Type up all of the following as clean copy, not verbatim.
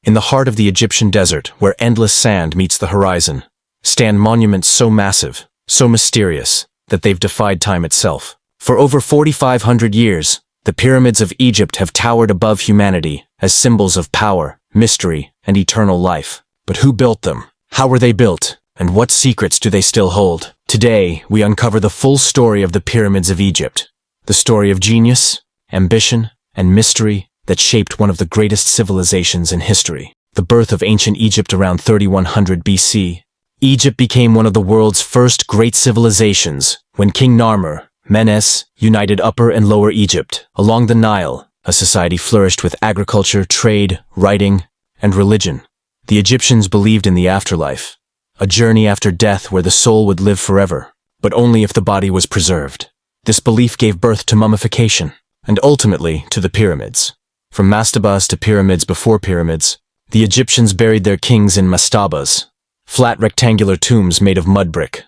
In the heart of the Egyptian desert, where endless sand meets the horizon, stand monuments so massive, so mysterious, that they've defied time itself. For over 4,500 years, the pyramids of Egypt have towered above humanity as symbols of power, mystery, and eternal life. But who built them? How were they built? And what secrets do they still hold? Today, we uncover the full story of the pyramids of Egypt. The story of genius, ambition, and mystery that shaped one of the greatest civilizations in history. The birth of ancient Egypt around 3100 BC. Egypt became one of the world's first great civilizations when King Narmer, Menes, united Upper and Lower Egypt. Along the Nile, a society flourished with agriculture, trade, writing, and religion. The Egyptians believed in the afterlife, a journey after death where the soul would live forever, but only if the body was preserved. This belief gave birth to mummification, and ultimately to the pyramids. From mastabas to pyramids before pyramids, the Egyptians buried their kings in mastabas, flat rectangular tombs made of mud brick.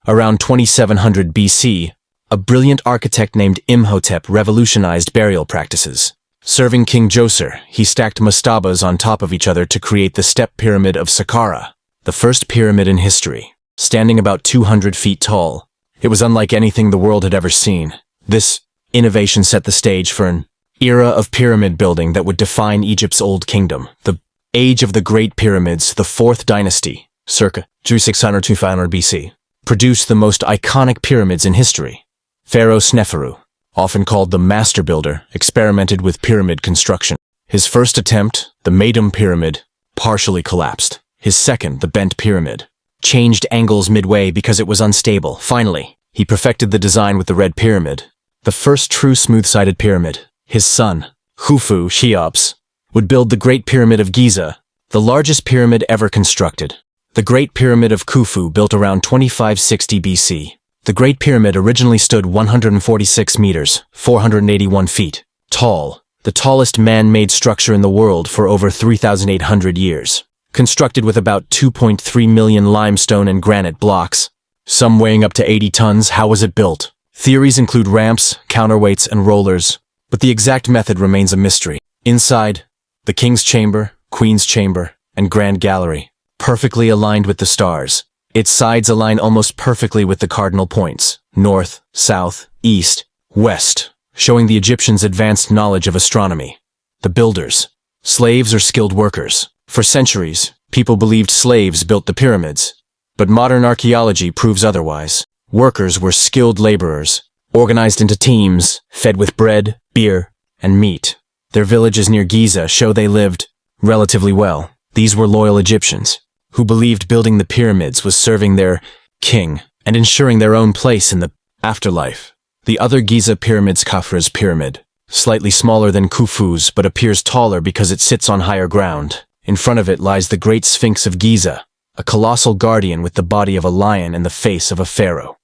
Around 2700 BC, a brilliant architect named Imhotep revolutionized burial practices. Serving King Djoser, he stacked mastabas on top of each other to create the step pyramid of Saqqara, the first pyramid in history, standing about 200 feet tall. It was unlike anything the world had ever seen. This innovation set the stage for an era of pyramid building that would define Egypt's Old Kingdom. The age of the Great Pyramids, the Fourth Dynasty, circa 2600–500 BC, produced the most iconic pyramids in history. Pharaoh Sneferu, often called the Master Builder, experimented with pyramid construction. His first attempt, the Meidum Pyramid, partially collapsed. His second, the Bent Pyramid, changed angles midway because it was unstable. Finally, he perfected the design with the Red Pyramid, the first true smooth-sided pyramid. His son, Khufu, Cheops, would build the Great Pyramid of Giza, the largest pyramid ever constructed. The Great Pyramid of Khufu, built around 2560 BC. The Great Pyramid originally stood 146 meters, 481 feet, tall, the tallest man-made structure in the world for over 3,800 years. Constructed with about 2.3 million limestone and granite blocks, some weighing up to 80 tons. How was it built? Theories include ramps, counterweights, and rollers, but the exact method remains a mystery. Inside, the King's Chamber, Queen's Chamber, and Grand Gallery, perfectly aligned with the stars. Its sides align almost perfectly with the cardinal points, north, south, east, west, showing the Egyptians' advanced knowledge of astronomy. The builders, slaves or skilled workers. For centuries, people believed slaves built the pyramids, but modern archaeology proves otherwise. Workers were skilled laborers, organized into teams, fed with bread, beer, and meat. Their villages near Giza show they lived relatively well. These were loyal Egyptians, who believed building the pyramids was serving their king and ensuring their own place in the afterlife. The other Giza pyramid's Khafra's pyramid, slightly smaller than Khufu's but appears taller because it sits on higher ground. In front of it lies the Great Sphinx of Giza, a colossal guardian with the body of a lion and the face of a pharaoh.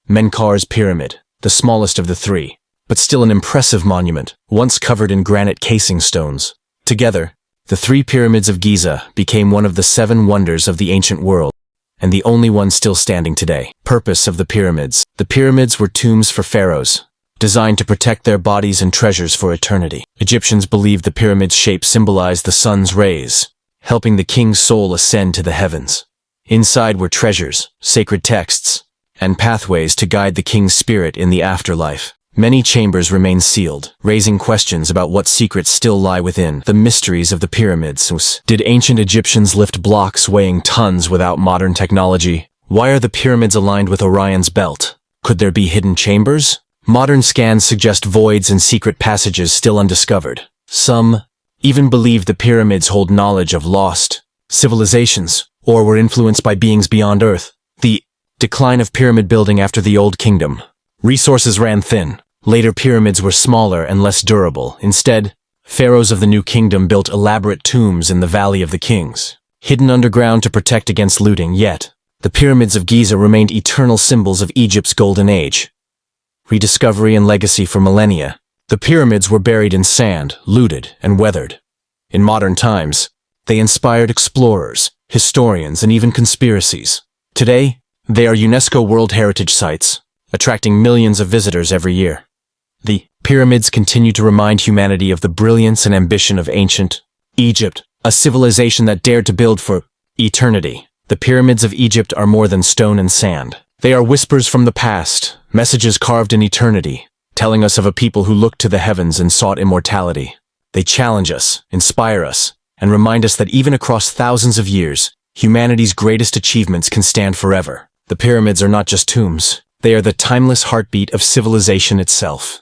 Menkaur's pyramid, the smallest of the three, but still an impressive monument, once covered in granite casing stones. Together, the three pyramids of Giza became one of the 7 wonders of the ancient world, and the only one still standing today. Purpose of the pyramids. The pyramids were tombs for pharaohs, designed to protect their bodies and treasures for eternity. Egyptians believed the pyramid's shape symbolized the sun's rays, helping the king's soul ascend to the heavens. Inside were treasures, sacred texts, and pathways to guide the king's spirit in the afterlife. Many chambers remain sealed, raising questions about what secrets still lie within. The mysteries of the pyramids. Did ancient Egyptians lift blocks weighing tons without modern technology? Why are the pyramids aligned with Orion's belt? Could there be hidden chambers? Modern scans suggest voids and secret passages still undiscovered. Some even believe the pyramids hold knowledge of lost civilizations, or were influenced by beings beyond Earth. The decline of pyramid building after the Old Kingdom. Resources ran thin. Later pyramids were smaller and less durable. Instead, pharaohs of the New Kingdom built elaborate tombs in the Valley of the Kings, hidden underground to protect against looting. Yet, the pyramids of Giza remained eternal symbols of Egypt's golden age. Rediscovery and legacy for millennia. The pyramids were buried in sand, looted, and weathered. In modern times, they inspired explorers, historians, and even conspiracies. Today, they are UNESCO World Heritage Sites, attracting millions of visitors every year. The pyramids continue to remind humanity of the brilliance and ambition of ancient Egypt, A civilization that dared to build for eternity. The pyramids of Egypt are more than stone and sand. They are whispers from the past, messages carved in eternity, telling us of a people who looked to the heavens and sought immortality. They challenge us, inspire us, and remind us that even across thousands of years, humanity's greatest achievements can stand forever. The pyramids are not just tombs. They are the timeless heartbeat of civilization itself.